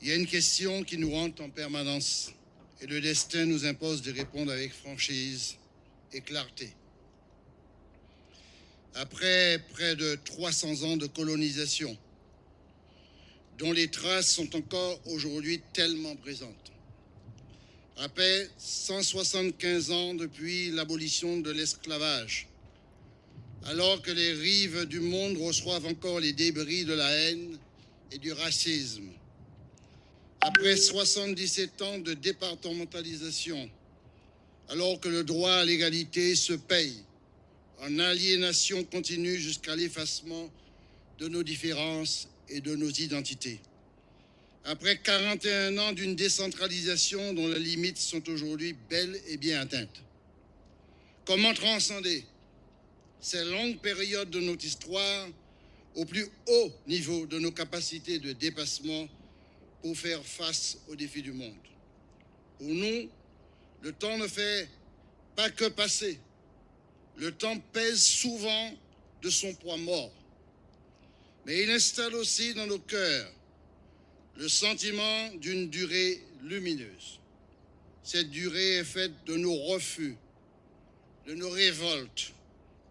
Il y a une question qui nous hante en permanence et le destin nous impose de répondre avec franchise et clarté. Après près de 300 ans de colonisation, dont les traces sont encore aujourd'hui tellement présentes, après 175 ans depuis l'abolition de l'esclavage, alors que les rives du monde reçoivent encore les débris de la haine et du racisme, après 77 ans de départementalisation, alors que le droit à l'égalité se paye en aliénation continue jusqu'à l'effacement de nos différences et de nos identités. Après 41 ans d'une décentralisation dont les limites sont aujourd'hui bel et bien atteintes. Comment transcender ces longues périodes de notre histoire au plus haut niveau de nos capacités de dépassement pour faire face aux défis du monde? Pour nous, le temps ne fait pas que passer. Le temps pèse souvent de son poids mort. Mais il installe aussi dans nos cœurs le sentiment d'une durée lumineuse. Cette durée est faite de nos refus, de nos révoltes,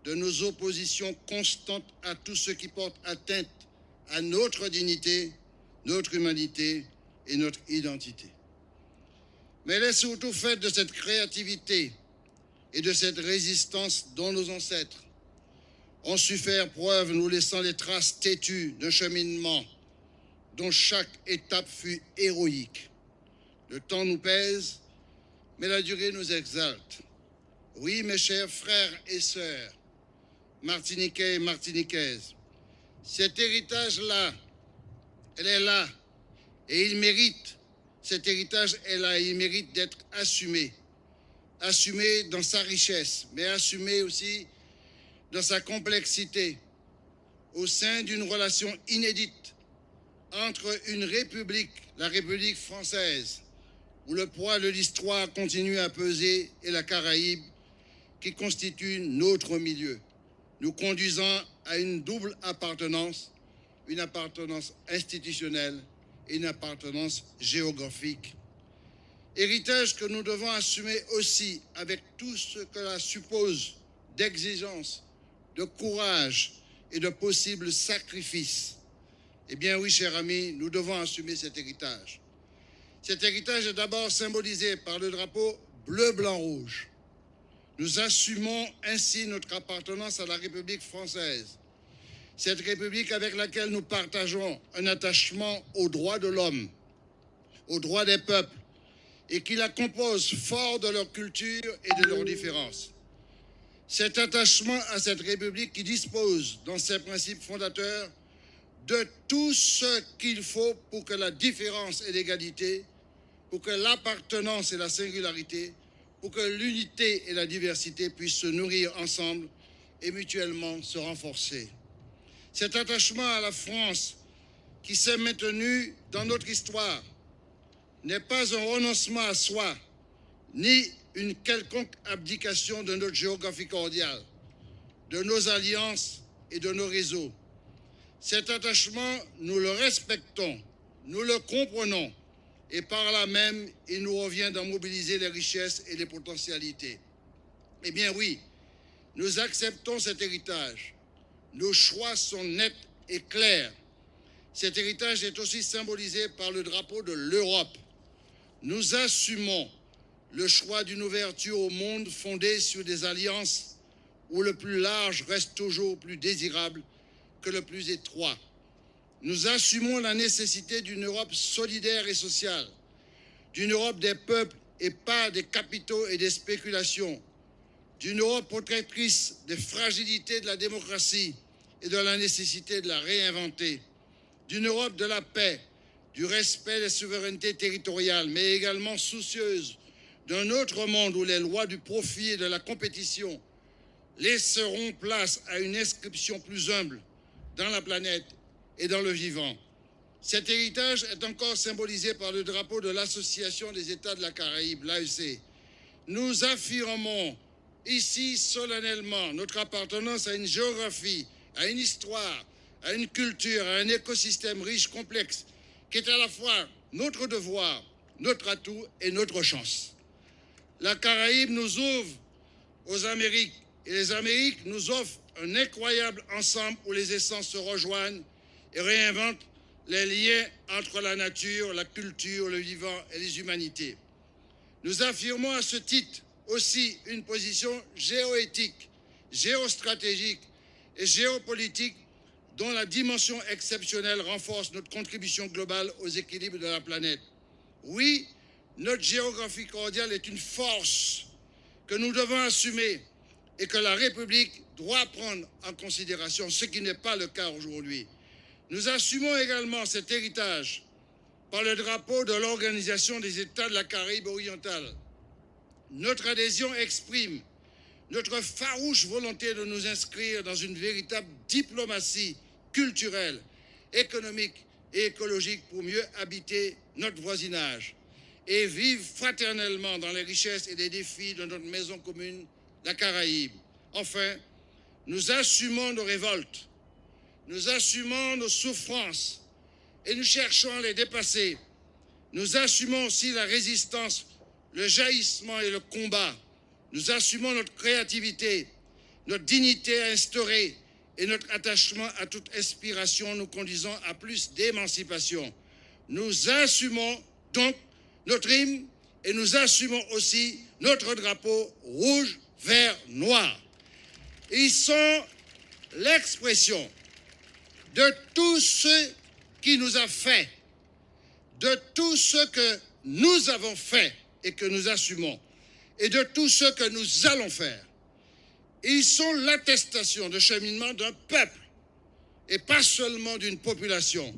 de nos oppositions constantes à tout ce qui porte atteinte à notre dignité, notre humanité et notre identité. Mais elle est surtout faite de cette créativité et de cette résistance dont nos ancêtres ont su faire preuve, nous laissant les traces têtues d'un cheminement dont chaque étape fut héroïque. Le temps nous pèse, mais la durée nous exalte. Oui, mes chers frères et sœurs, Martiniquais et Martiniquaises, cet héritage-là, elle est là, et il mérite, cet héritage est là, et il mérite d'être assumé. Assumé dans sa richesse, mais assumé aussi dans sa complexité, au sein d'une relation inédite entre une république, la République française, où le poids de l'histoire continue à peser, et la Caraïbe, qui constitue notre milieu, nous conduisant à une double appartenance, une appartenance institutionnelle et une appartenance géographique. Héritage que nous devons assumer aussi avec tout ce que cela suppose d'exigence, de courage et de possibles sacrifices. Eh bien oui, chers amis, nous devons assumer cet héritage. Cet héritage est d'abord symbolisé par le drapeau bleu, blanc, rouge. Nous assumons ainsi notre appartenance à la République française, cette République avec laquelle nous partageons un attachement aux droits de l'homme, aux droits des peuples, et qui la composent fort de leur culture et de leurs différences. Cet attachement à cette République qui dispose, dans ses principes fondateurs, de tout ce qu'il faut pour que la différence et l'égalité, pour que l'appartenance et la singularité, pour que l'unité et la diversité puissent se nourrir ensemble et mutuellement se renforcer. Cet attachement à la France qui s'est maintenu dans notre histoire n'est pas un renoncement à soi, ni une quelconque abdication de notre géographie cordiale, de nos alliances et de nos réseaux. Cet attachement, nous le respectons, nous le comprenons, et par là même, il nous revient d'en mobiliser les richesses et les potentialités. Eh bien oui, nous acceptons cet héritage. Nos choix sont nets et clairs. Cet héritage est aussi symbolisé par le drapeau de l'Europe. Nous assumons le choix d'une ouverture au monde fondée sur des alliances où le plus large reste toujours plus désirable que le plus étroit. Nous assumons la nécessité d'une Europe solidaire et sociale, d'une Europe des peuples et pas des capitaux et des spéculations, d'une Europe protectrice des fragilités de la démocratie et de la nécessité de la réinventer, d'une Europe de la paix, du respect des souverainetés territoriales, mais également soucieuse d'un autre monde où les lois du profit et de la compétition laisseront place à une inscription plus humble dans la planète et dans le vivant. Cet héritage est encore symbolisé par le drapeau de l'Association des États de la Caraïbe, l'AEC. Nous affirmons ici solennellement notre appartenance à une géographie, à une histoire, à une culture, à un écosystème riche, complexe, qui est à la fois notre devoir, notre atout et notre chance. La Caraïbe nous ouvre aux Amériques et les Amériques nous offrent un incroyable ensemble où les essences se rejoignent et réinventent les liens entre la nature, la culture, le vivant et les humanités. Nous affirmons à ce titre aussi une position géoéthique, géostratégique et géopolitique dont la dimension exceptionnelle renforce notre contribution globale aux équilibres de la planète. Oui, notre géographie cordiale est une force que nous devons assumer et que la République doit prendre en considération, ce qui n'est pas le cas aujourd'hui. Nous assumons également cet héritage par le drapeau de l'Organisation des États de la Caraïbe orientale. Notre adhésion exprime notre farouche volonté de nous inscrire dans une véritable diplomatie culturelle, économique et écologique pour mieux habiter notre voisinage et vivre fraternellement dans les richesses et les défis de notre maison commune, la Caraïbe. Enfin, nous assumons nos révoltes, nous assumons nos souffrances et nous cherchons à les dépasser. Nous assumons aussi la résistance, le jaillissement et le combat. Nous assumons notre créativité, notre dignité à instaurer et notre attachement à toute inspiration nous conduisant à plus d'émancipation. Nous assumons donc notre hymne et nous assumons aussi notre drapeau rouge, vert, noir. Ils sont l'expression de tout ce qui nous a fait, de tout ce que nous avons fait et que nous assumons, et de tout ce que nous allons faire. Ils sont l'attestation de cheminement d'un peuple et pas seulement d'une population,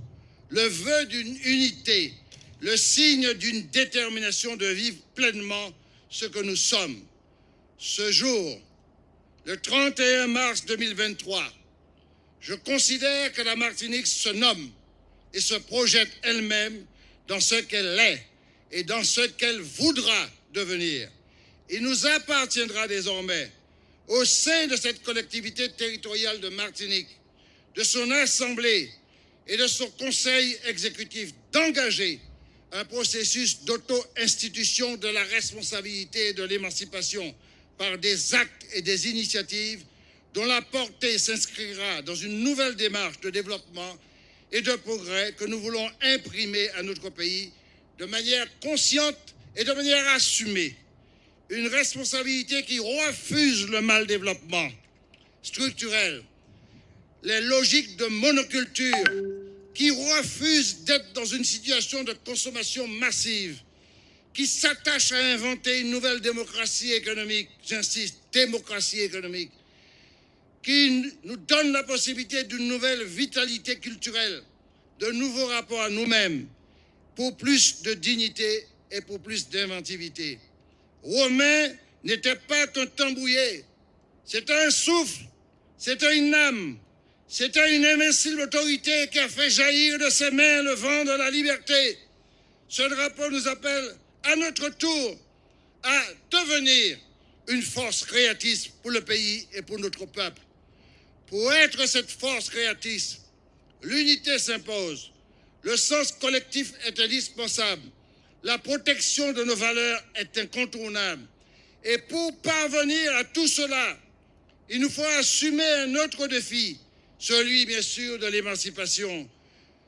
le vœu d'une unité, le signe d'une détermination de vivre pleinement ce que nous sommes. Ce jour, le 31 mars 2023, je considère que la Martinique se nomme et se projette elle-même dans ce qu'elle est et dans ce qu'elle voudra devenir. Il nous appartiendra désormais, au sein de cette collectivité territoriale de Martinique, de son assemblée et de son conseil exécutif, d'engager un processus d'auto-institution de la responsabilité et de l'émancipation par des actes et des initiatives dont la portée s'inscrira dans une nouvelle démarche de développement et de progrès que nous voulons imprimer à notre pays de manière consciente et de manière assumée. Une responsabilité qui refuse le mal-développement structurel, les logiques de monoculture, qui refuse d'être dans une situation de consommation massive, qui s'attache à inventer une nouvelle démocratie économique, j'insiste, démocratie économique, qui nous donne la possibilité d'une nouvelle vitalité culturelle, de nouveaux rapports à nous-mêmes, pour plus de dignité et pour plus d'inventivité. Romain n'était pas qu'un tambouillet, c'était un souffle, c'était une âme, c'était une invincible autorité qui a fait jaillir de ses mains le vent de la liberté. Ce drapeau nous appelle à notre tour à devenir une force créatrice pour le pays et pour notre peuple. Pour être cette force créatrice, l'unité s'impose, le sens collectif est indispensable, la protection de nos valeurs est incontournable. Et pour parvenir à tout cela, il nous faut assumer un autre défi, celui bien sûr de l'émancipation.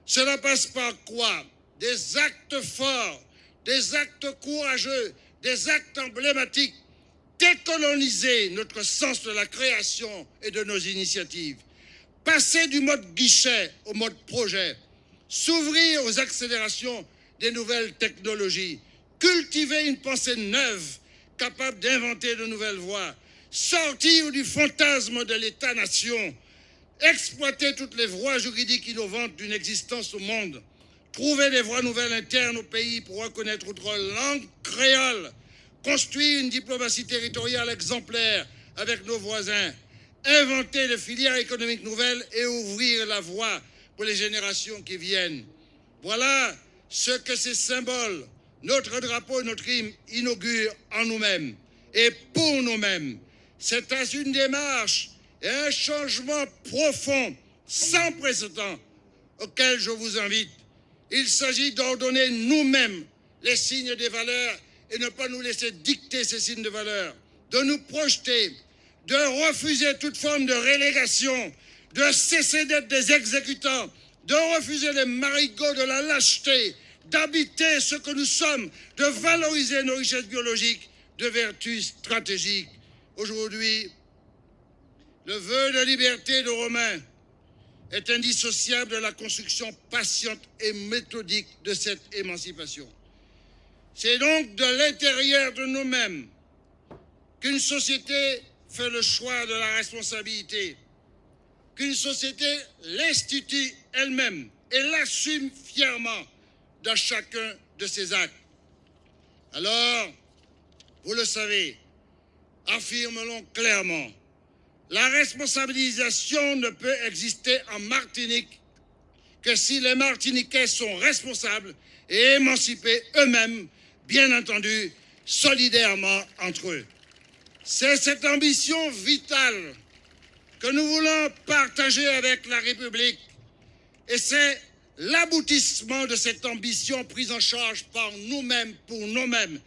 Cela passe par quoi? Des actes forts, des actes courageux, des actes emblématiques. Décoloniser notre sens de la création et de nos initiatives. Passer du mode guichet au mode projet. S'ouvrir aux accélérations des nouvelles technologies. Cultiver une pensée neuve, capable d'inventer de nouvelles voies. Sortir du fantasme de l'État-nation. Exploiter toutes les voies juridiques innovantes d'une existence au monde. Trouver des voies nouvelles internes au pays pour reconnaître notre langue créole. Construire une diplomatie territoriale exemplaire avec nos voisins, inventer des filières économiques nouvelles et ouvrir la voie pour les générations qui viennent. Voilà ce que ces symboles, notre drapeau et notre hymne inaugurent en nous-mêmes et pour nous-mêmes. C'est à une démarche et un changement profond, sans précédent, auquel je vous invite. Il s'agit d'ordonner nous-mêmes les signes des valeurs et ne pas nous laisser dicter ces signes de valeur, de nous projeter, de refuser toute forme de relégation, de cesser d'être des exécutants, de refuser les marigots de la lâcheté, d'habiter ce que nous sommes, de valoriser nos richesses biologiques, de vertus stratégiques. Aujourd'hui, le vœu de liberté de Romain est indissociable de la construction patiente et méthodique de cette émancipation. C'est donc de l'intérieur de nous-mêmes qu'une société fait le choix de la responsabilité, qu'une société l'institue elle-même et l'assume fièrement dans chacun de ses actes. Alors, vous le savez, affirmons-le clairement, la responsabilisation ne peut exister en Martinique que si les Martiniquais sont responsables et émancipés eux-mêmes, bien entendu, solidairement entre eux. C'est cette ambition vitale que nous voulons partager avec la République et c'est l'aboutissement de cette ambition prise en charge par nous-mêmes pour nous-mêmes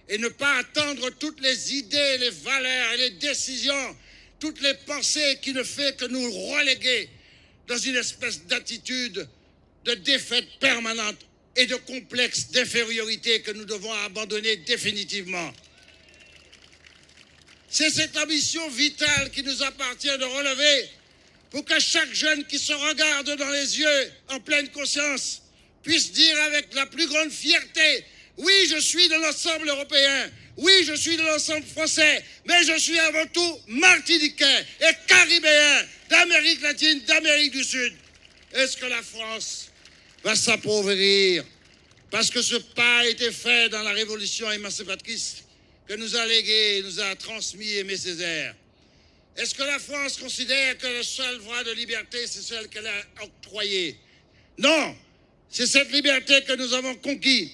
et ne pas attendre toutes les idées, les valeurs et les décisions, toutes les pensées qui ne font que nous reléguer dans une espèce d'attitude de défaite permanente et de complexe d'infériorité que nous devons abandonner définitivement. C'est cette ambition vitale qui nous appartient de relever pour que chaque jeune qui se regarde dans les yeux en pleine conscience puisse dire avec la plus grande fierté « Oui, je suis de l'ensemble européen, oui, je suis de l'ensemble français, mais je suis avant tout martiniquais et caribéen, d'Amérique latine, d'Amérique du Sud. » Est-ce que la France va s'appauvrir parce que ce pas a été fait dans la révolution émancipatrice que nous a légué, nous a transmis Aimé Césaire? Est-ce que la France considère que le seul voie de liberté, c'est celle qu'elle a octroyée? Non, c'est cette liberté que nous avons conquise.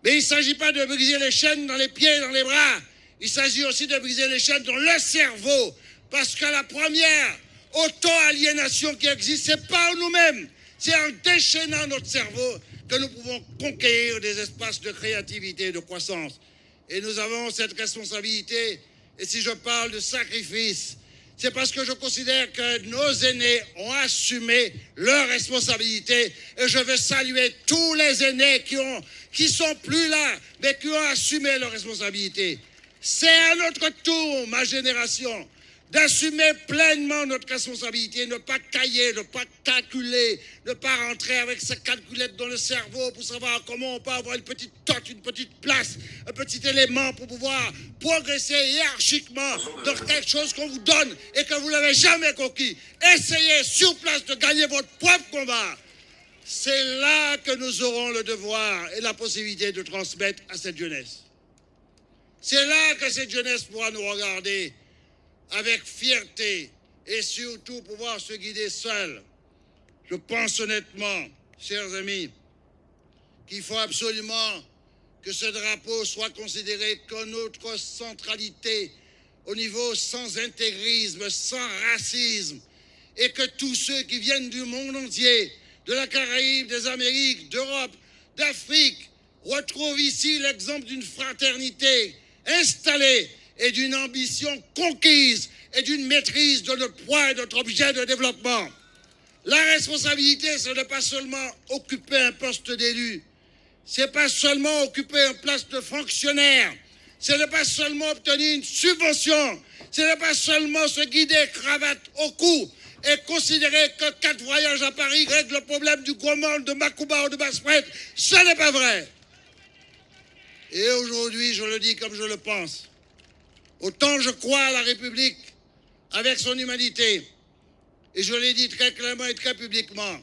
Mais il ne s'agit pas de briser les chaînes dans les pieds et dans les bras. Il s'agit aussi de briser les chaînes dans le cerveau. Parce que la première auto-aliénation qui existe, c'est pas en nous-mêmes. C'est en déchaînant notre cerveau que nous pouvons conquérir des espaces de créativité et de croissance. Et nous avons cette responsabilité. Et si je parle de sacrifice, c'est parce que je considère que nos aînés ont assumé leurs responsabilités. Et je veux saluer tous les aînés qui sont plus là, mais qui ont assumé leurs responsabilités. C'est à notre tour, ma génération, d'assumer pleinement notre responsabilité, ne pas cailler, ne pas calculer, ne pas rentrer avec sa calculette dans le cerveau pour savoir comment on peut avoir une petite tote, une petite place, un petit élément pour pouvoir progresser hiérarchiquement dans quelque chose qu'on vous donne et que vous n'avez jamais conquis. Essayez sur place de gagner votre propre combat. C'est là que nous aurons le devoir et la possibilité de transmettre à cette jeunesse. C'est là que cette jeunesse pourra nous regarder avec fierté et surtout pouvoir se guider seul. Je pense honnêtement, chers amis, qu'il faut absolument que ce drapeau soit considéré comme notre centralité au niveau sans intégrisme, sans racisme, et que tous ceux qui viennent du monde entier, de la Caraïbe, des Amériques, d'Europe, d'Afrique, retrouvent ici l'exemple d'une fraternité installée et d'une ambition conquise et d'une maîtrise de notre poids et de notre objet de développement. La responsabilité, ce n'est pas seulement occuper un poste d'élu, c'est pas seulement occuper un place de fonctionnaire, ce n'est pas seulement obtenir une subvention, ce n'est pas seulement se guider cravate au cou et considérer que 4 voyages à Paris règlent le problème du gros monde de Macouba ou de Basse-Prête. Ce n'est pas vrai. Et aujourd'hui, je le dis comme je le pense. Autant je crois à la République avec son humanité, et je l'ai dit très clairement et très publiquement,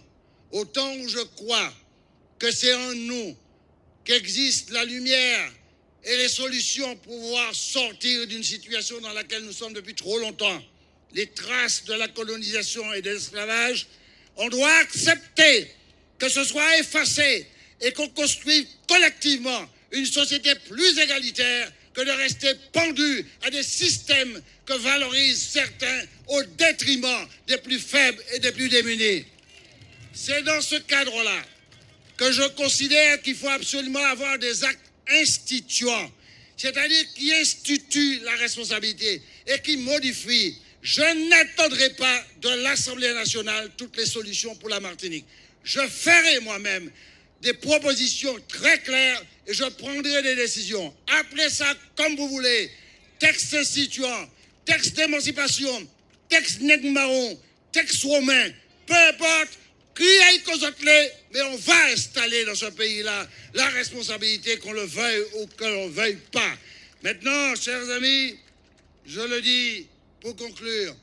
autant où je crois que c'est en nous qu'existe la lumière et les solutions pour pouvoir sortir d'une situation dans laquelle nous sommes depuis trop longtemps, les traces de la colonisation et de l'esclavage, on doit accepter que ce soit effacé et qu'on construise collectivement une société plus égalitaire que de rester pendu à des systèmes que valorisent certains au détriment des plus faibles et des plus démunis. C'est dans ce cadre-là que je considère qu'il faut absolument avoir des actes instituants, c'est-à-dire qui instituent la responsabilité et qui modifient. Je n'attendrai pas de l'Assemblée nationale toutes les solutions pour la Martinique. Je ferai moi-même des propositions très claires et je prendrai des décisions. Appelez ça comme vous voulez. Texte instituant, texte d'émancipation, texte nègre marron, texte romain, peu importe, qui aille mais on va installer dans ce pays-là la responsabilité, qu'on le veuille ou que l'on ne veuille pas. Maintenant, chers amis, je le dis pour conclure,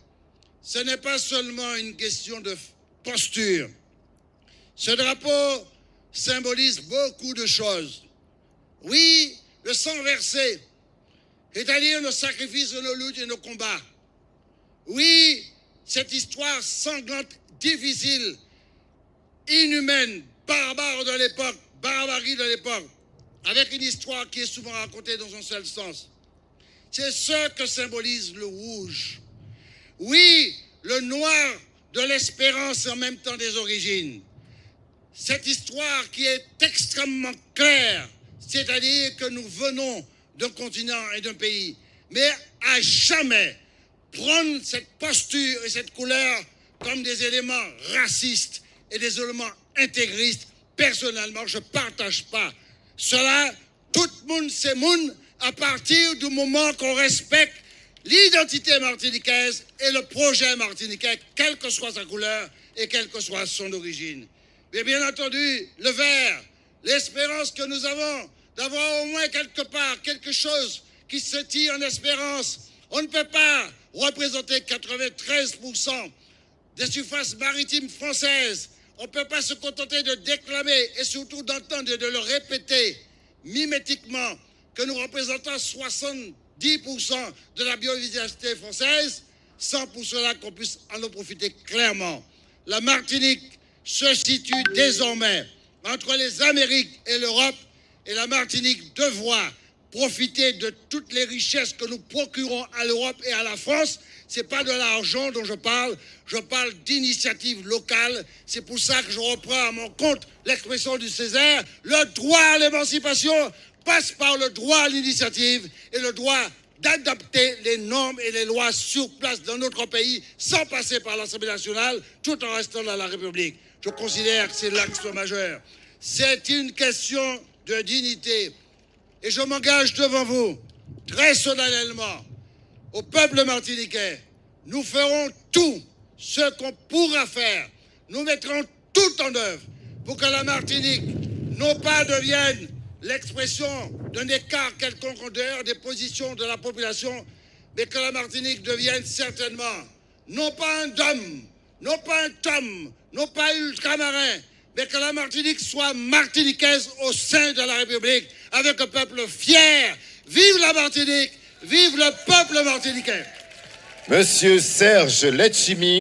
ce n'est pas seulement une question de posture. Ce drapeau symbolise beaucoup de choses. Oui, le sang versé, c'est-à-dire nos sacrifices, nos luttes et nos combats. Oui, cette histoire sanglante, difficile, inhumaine, barbarie de l'époque, avec une histoire qui est souvent racontée dans un seul sens. C'est ce que symbolise le rouge. Oui, le noir de l'espérance et en même temps des origines. Cette histoire qui est extrêmement claire, c'est-à-dire que nous venons d'un continent et d'un pays, mais à jamais prendre cette posture et cette couleur comme des éléments racistes et des éléments intégristes. Personnellement, je ne partage pas cela. Tout le monde, c'est monde à partir du moment qu'on respecte l'identité martiniquaise et le projet martiniquais, quelle que soit sa couleur et quelle que soit son origine. Mais bien entendu, le vert, l'espérance que nous avons d'avoir au moins quelque part quelque chose qui se tire en espérance. On ne peut pas représenter 93% des surfaces maritimes françaises. On ne peut pas se contenter de déclamer et surtout d'entendre et de le répéter mimétiquement que nous représentons 70% de la biodiversité française sans pour cela qu'on puisse en profiter clairement. La Martinique se situe désormais entre les Amériques et l'Europe et la Martinique devra profiter de toutes les richesses que nous procurons à l'Europe et à la France. Ce n'est pas de l'argent dont je parle d'initiatives locales. C'est pour ça que je reprends à mon compte l'expression du Césaire. Le droit à l'émancipation passe par le droit à l'initiative et le droit d'adapter les normes et les lois sur place dans notre pays sans passer par l'Assemblée nationale tout en restant dans la République. Je considère que c'est l'axe majeur. C'est une question de dignité. Et je m'engage devant vous, très solennellement, au peuple martiniquais. Nous ferons tout ce qu'on pourra faire. Nous mettrons tout en œuvre pour que la Martinique, non pas devienne l'expression d'un écart quelconque en dehors des positions de la population, mais que la Martinique devienne certainement, non pas un dôme, non pas un tome, non pas un ultramarin, mais que la Martinique soit martiniquaise au sein de la République, avec un peuple fier. Vive la Martinique, vive le peuple martiniquais. Monsieur Serge Letchimy.